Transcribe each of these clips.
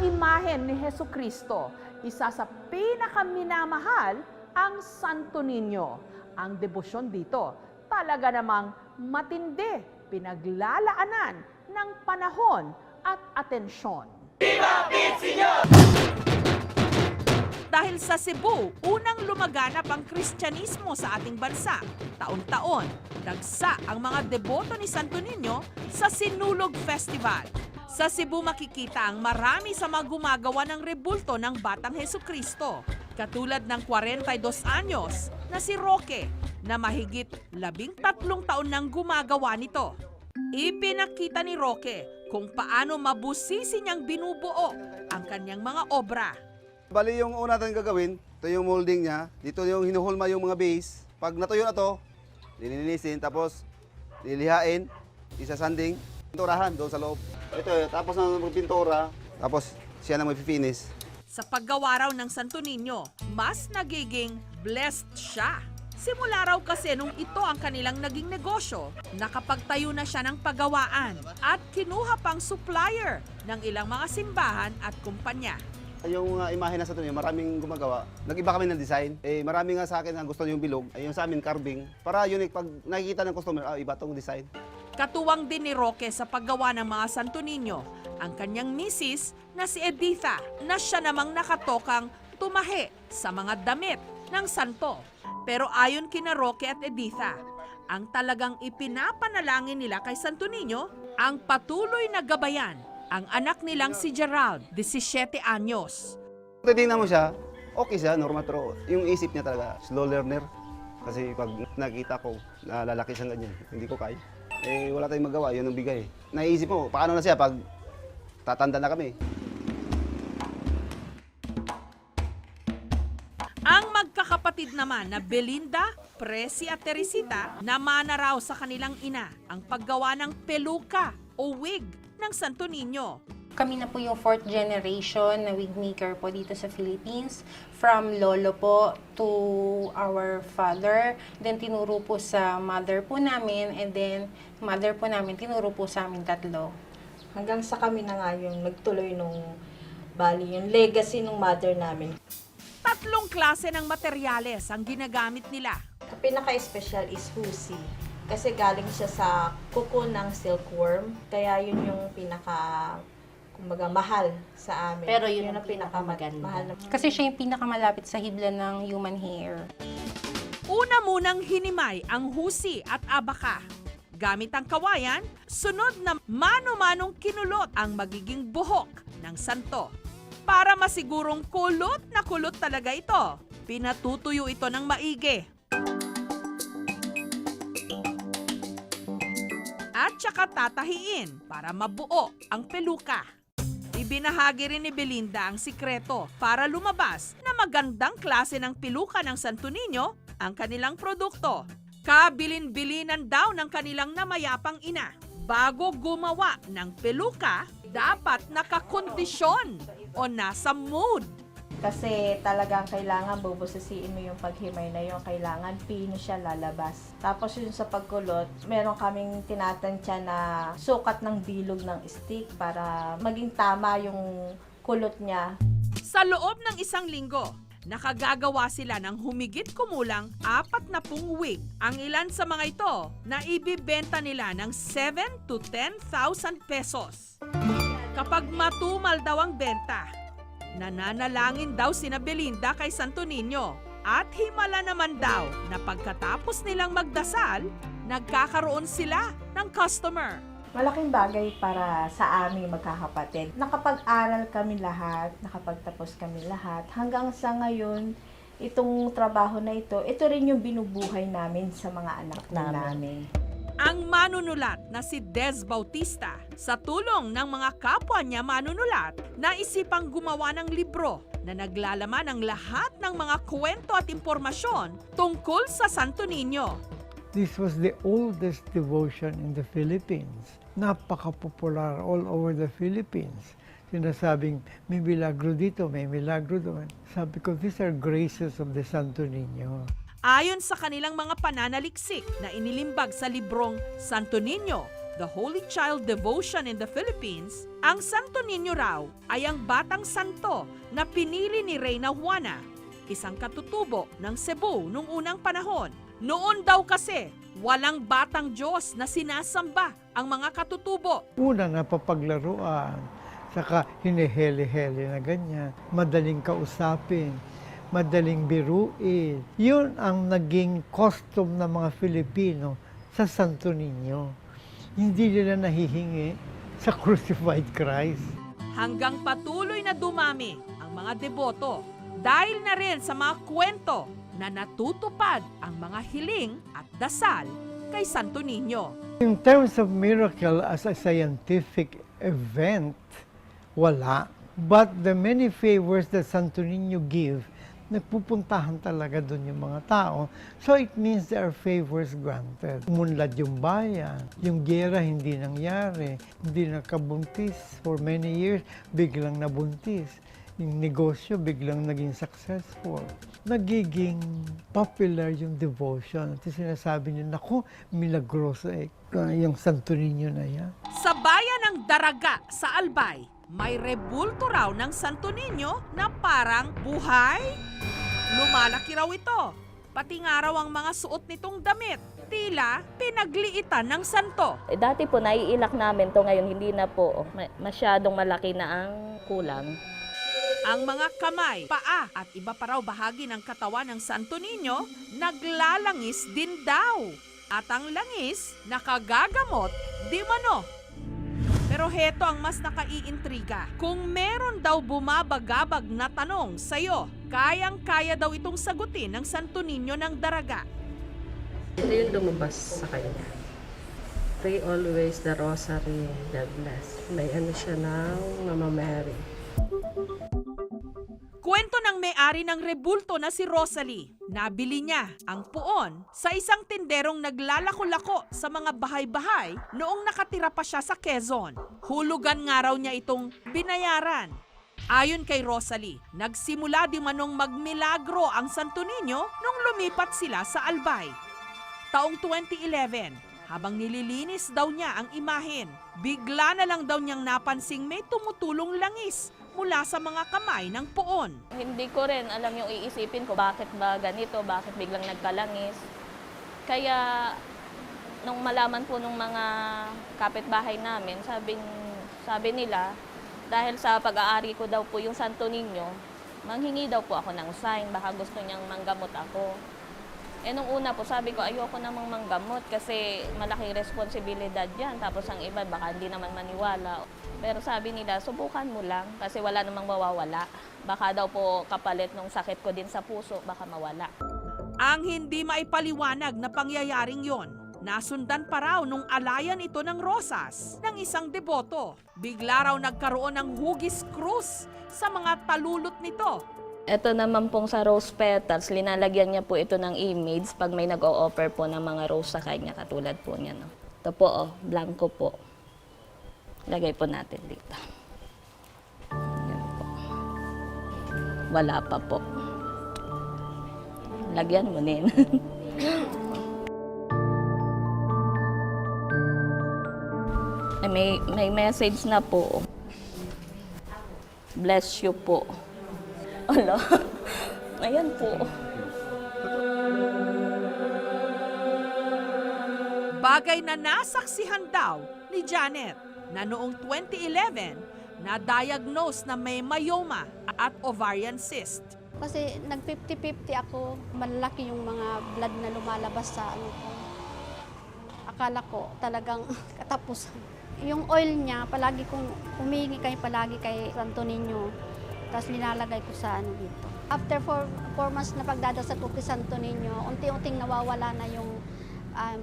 imahen ni Hesukristo, isa sa pinakaminamahal ang Santo Niño. Ang debosyon dito talaga namang matindi, pinaglalaanan ng panahon at atensyon. Dahil sa Cebu, unang lumaganap ang Kristyanismo sa ating bansa. Taon-taon, dagsa ang mga deboto ni Santo Niño sa Sinulog Festival. Sa Cebu makikita ang marami sa mga gumagawa ng rebulto ng Batang Hesukristo. Katulad ng 42 anyos na si Roque na mahigit 13 taon nang gumagawa nito. Ipinakita ni Roque kung paano mabusisi niyang binubuo ang kanyang mga obra. Bali yung una natin gagawin, ito yung molding niya. Dito yung hinuhulma yung mga base. Pag natuyo na to, lilinisin, tapos lilihain, isasanding, pinturahan doon sa loob. Ito, tapos na magpintura, tapos siya na mag-finish. Sa paggawa raw ng Santo Niño, mas nagiging blessed siya. Simula raw kasi nung ito ang kanilang naging negosyo, nakapagtayo na siya ng paggawaan at kinuha pang supplier ng ilang mga simbahan at kumpanya. Yung imahe na sa tunay, maraming gumagawa. Nag-iba kami ng design. Marami nga sa akin ang gusto yung bilog, ay yung sa amin carving. Para unique, pag nakikita ng customer, iba tong design. Katuwang din ni Roque sa paggawa ng mga Santo Niño, ang kanyang misis na si Editha, na siya namang nakatokang tumahi sa mga damit ng santo. Pero ayon kina Roque at Editha, ang talagang ipinapanalangin nila kay Santo Niño, ang patuloy na gabayan ang anak nilang si Gerald, 17 anyos. Titingnan mo siya, okay siya, normal, pero yung isip niya talaga, slow learner. Kasi pag nakita ko na lalaki siyang ganyan, hindi ko kaya. Wala tayong magawa, yun ang bigay. Naisip mo, paano na siya pag tatanda na kami? Ang magkakapatid naman na Belinda, Presi at Teresita, namana raw sa kanilang ina ang paggawa ng peluka o wig ng Santo Niño. Kami na po yung 4th generation na wig maker po dito sa Philippines. From lolo po to our father. Then tinuro po sa mother po namin. And then mother po namin, tinuro po sa amin tatlo. Hanggang sa kami na nga yung nagtuloy nung bali, yung legacy ng mother namin. 3 klase ng materyales ang ginagamit nila. Ang pinaka-special is husi. Kasi galing siya sa kuko ng silkworm. Kaya yun yung kumbaga, mahal sa amin. Pero yun ang ang pinakamaganda. mahal na. Kasi siya yung pinakamalapit sa hibla ng human hair. Una munang hinimay ang husi at abaka. Gamit ang kawayan, sunod na mano-manong kinulot ang magiging buhok ng santo. Para masigurong kulot na kulot talaga ito, pinatutuyo ito ng maigi. At saka tatahiin para mabuo ang peluka. Ibinahagi rin ni Belinda ang sikreto para lumabas na magandang klase ng peluka ng Santo Niño ang kanilang produkto. Kabilin-bilinan daw ng kanilang namayapang ina. Bago gumawa ng peluka, dapat nakakondisyon o nasa mood. Kasi talagang kailangan bubusisiin mo yung paghimay na yung kailangan pino siya lalabas. Tapos yun sa pagkulot, meron kaming tinatansya na sukat ng bilog ng stick para maging tama yung kulot niya. Sa loob ng 1 linggo, nakagagawa sila ng humigit kumulang 40 wig. Ang ilan sa mga ito na ibibenta nila ng 7 to 10,000 pesos. Kapag matumal daw ang benta, nananalangin daw sina Belinda kay Santo Niño at himala naman daw na pagkatapos nilang magdasal, nagkakaroon sila ng customer. Malaking bagay para sa aming magkakapatid. Nakapag-aral kami lahat, nakapagtapos kami lahat. Hanggang sa ngayon, itong trabaho na ito rin yung binubuhay namin sa mga anak namin. Ang manunulat na si Des Bautista, sa tulong ng mga kapwa niya manunulat, naisipang gumawa ng libro na naglalaman ng lahat ng mga kwento at impormasyon tungkol sa Santo Niño. This was the oldest devotion in the Philippines. Napaka-popular all over the Philippines. Sinasabing, may milagro dito, may milagro doon. Sabi ko, these are graces of the Santo Niño. Ayon sa kanilang mga pananaliksik na inilimbag sa librong Santo Niño, the Holy Child devotion in the Philippines, ang Santo Niño raw ay ang batang santo na pinili ni Reyna Juana, isang katutubo ng Cebu noong unang panahon. Noon daw kasi, walang batang Diyos na sinasamba ang mga katutubo. Una, napapaglaruan, saka hiniheli-heli na ganyan, madaling kausapin, madaling biruin. Yun ang naging custom ng mga Filipino sa Santo Niño. Hindi nila nahihingi sa crucified Christ. Hanggang patuloy na dumami ang mga deboto dahil na rin sa mga kwento na natutupad ang mga hiling at dasal kay Santo Niño. In terms of miracle as a scientific event, wala. But the many favors that Santo Niño give, nagpupuntahan talaga doon yung mga tao. So it means there are favors granted. Umunlad yung bayan, yung gera hindi nangyari, hindi nakabuntis for many years, biglang nabuntis. Yung negosyo biglang naging successful. Nagiging popular yung devotion. At sinasabi niyo, naku, milagroso yung Santo Niño na yan. Sa bayan ng Daraga sa Albay, may rebulto raw ng Santo Niño na parang buhay. Lumalaki raw ito. Pati nga raw ang mga suot nitong damit. Tila pinagliitan ng santo. Dati po naiilak namin to, ngayon hindi na po. Masyadong malaki na ang kulang. Ang mga kamay, paa at iba pa raw bahagi ng katawan ng Santo Niño naglalangis din daw. At ang langis nakagagamot di mano. Pero heto ang mas nakaiintriga. Kung meron daw bumabagabag na tanong sa'yo, kayang-kaya daw itong sagutin ng Santo Niño ng Daraga. Ito yung lumabas sa kanya. Pray always the rosary, God bless. May ano siya ng Mama Mary. Kwento ng may-ari ng rebulto na si Rosalie. Nabili niya ang puon sa isang tinderong naglalako-lako sa mga bahay-bahay noong nakatira pa siya sa Quezon. Hulugan nga raw niya itong binayaran. Ayon kay Rosalie, nagsimula di manong magmilagro ang Santo Niño nung lumipat sila sa Albay. Taong 2011, habang nililinis daw niya ang imahen, bigla na lang daw niyang napansing may tumutulong langis mula sa mga kamay ng puon. Hindi ko rin alam yung iisipin ko, bakit ba ganito, bakit biglang nagkalangis. Kaya nung malaman po nung mga kapitbahay namin, sabi nila, dahil sa pag-aari ko daw po yung Santo Niño, manghingi daw po ako ng sign, baka gusto niyang manggamot ako. Nung una po, sabi ko, ayoko namang manggamot kasi malaking responsibilidad yan. Tapos ang iba, baka hindi naman maniwala. Pero sabi nila, subukan mo lang kasi wala namang mawawala. Baka daw po kapalit nung sakit ko din sa puso, baka mawala. Ang hindi maipaliwanag na pangyayaring yon, nasundan pa raw nung alayan ito ng rosas ng isang deboto. Bigla raw nagkaroon ng hugis krus sa mga talulot nito. Ito naman pong sa rose petals, linalagyan niya po ito ng image pag may nag-o-offer po ng mga rose sa kanya, katulad po niya. No? Ito po, blanco po. Lagay po natin dito. Yan po. Wala pa po. Lagyan mo din. may message na po. Bless you po. Ala, ayan po. Bagay na nasaksihan daw ni Janet na noong 2011 na-diagnose na may myoma at ovarian cyst. Kasi nag-50-50 ako, malaki yung mga blood na lumalabas sa ano ko. Akala ko talagang katapusan. Yung oil niya, palagi kong humingi palagi kay Santo Niño. Tapos nilalagay ko sa ano dito. After 4 months na pagdadasal ko kay Santo Niño, unti-unting nawawala na yung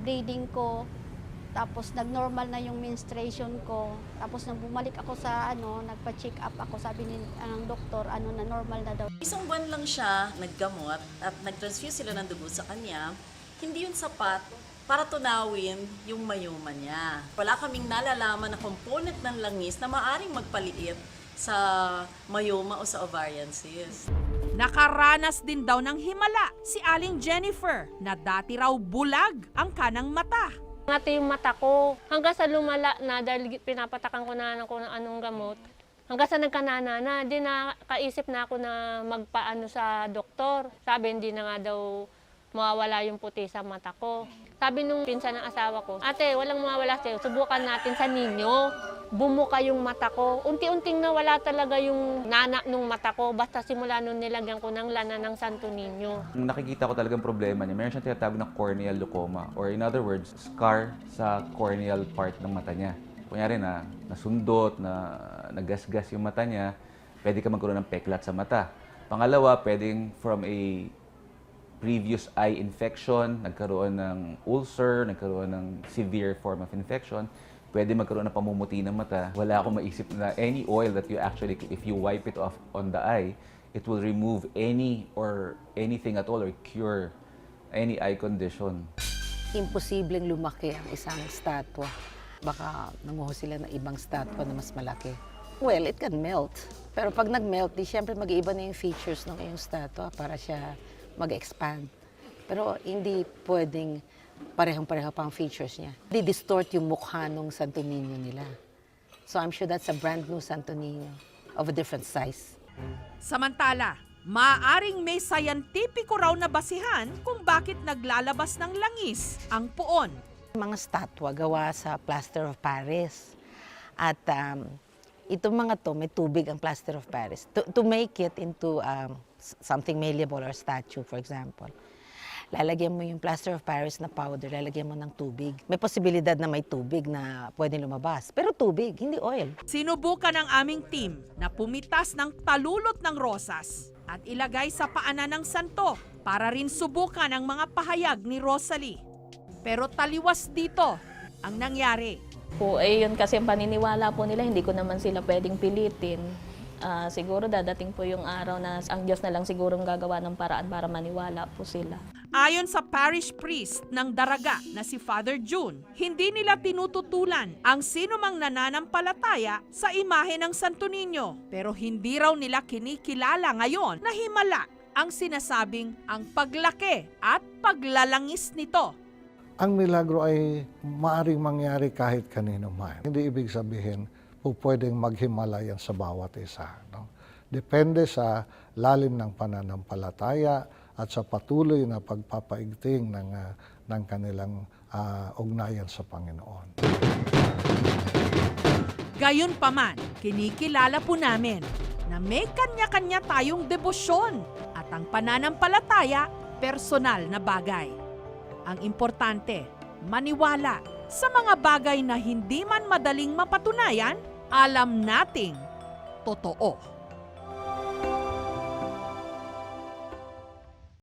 bleeding ko. Tapos nag-normal na yung menstruation ko. Tapos nang bumalik ako sa nagpa-check up ako, sabi ng doktor, na normal na daw. Isang buwan lang siya naggamot at nag-transfuse sila ng dugo sa kanya. Hindi yun sapat para tunawin yung myoma niya. Wala kaming nalalaman na component ng langis na maaring magpaliit sa myoma o sa ovarian cyst. Nakaranas din daw ng himala si Aling Jennifer na dati raw bulag ang kanang mata. Ngati yung mata ko. Hanggang sa lumala na dahil pinapatakan ko na kung anong gamot. Hanggang sa nagkanana na, di na kaisip na ako na magpaano sa doktor. Sabi hindi na nga daw mawawala yung puti sa mata ko. Sabi nung pinsan ng asawa ko, ate, walang mawawala sa'yo, subukan natin sa ninyo. Bumuka yung mata ko. Unti-unting nawala talaga yung nana nung mata ko. Basta simula nung nilagyan ko ng lana ng Santo Niño. Nakikita ko talagang problema niya. Meron siyang tinatawag na corneal leucoma or in other words, scar sa corneal part ng mata niya. Kunyari na nasundot, na nagasgas yung mata niya, pwede ka magkaroon ng peklat sa mata. Pangalawa, pwedeng from a previous eye infection, nagkaroon ng ulcer, nagkaroon ng severe form of infection, pwede magkaroon ng pamumuti ng mata. Wala akong maisip na any oil that you actually, if you wipe it off on the eye, it will remove any or anything at all or cure any eye condition. Imposibleng lumaki ang isang statwa. Baka nanguho sila ng ibang statwa na mas malaki. Well, it can melt. Pero pag nag-melt, di syempre mag-iiba na yung features ng iyong statwa para siya mag-expand. Pero hindi pwedeng parehong-pareho pa ang features niya. Di-distort yung mukha ng Santo Niño nila. So I'm sure that's a brand new Santo Niño of a different size. Samantala, maaaring may sayantipiko raw na basihan kung bakit naglalabas ng langis ang puon. Mga statwa gawa sa plaster of Paris. At itong mga to, may tubig ang plaster of Paris. To make it into something malleable or statue, for example, lalagyan mo yung plaster of Paris na powder, lalagyan mo ng tubig. May posibilidad na may tubig na pwede lumabas. Pero tubig, hindi oil. Sinubukan ng aming team na pumitas ng talulot ng rosas at ilagay sa paanan ng santo para rin subukan ang mga pahayag ni Rosalie. Pero taliwas dito ang nangyari. Yun kasi ang paniniwala po nila, hindi ko naman sila pwedeng pilitin. Siguro dadating po yung araw na ang Diyos na lang siguro gagawa ng paraan para maniwala po sila. Ayon sa parish priest ng Daraga na si Father June, hindi nila tinututulan ang sinumang nananampalataya sa imahe ng Santo Niño. Pero hindi raw nila kinikilala ngayon na himala ang sinasabing ang paglaki at paglalangis nito. Ang milagro ay maaaring mangyari kahit kanino man. Hindi ibig sabihin po pwedeng maghimala yan sa bawat isa. No? Depende sa lalim ng pananampalataya at sa patuloy na pagpapaigting ng kanilang ugnayan sa Panginoon. Gayunpaman, kinikilala po namin na may kanya-kanya tayong debosyon at ang pananampalataya personal na bagay. Ang importante, maniwala sa mga bagay na hindi man madaling mapatunayan, alam nating totoo.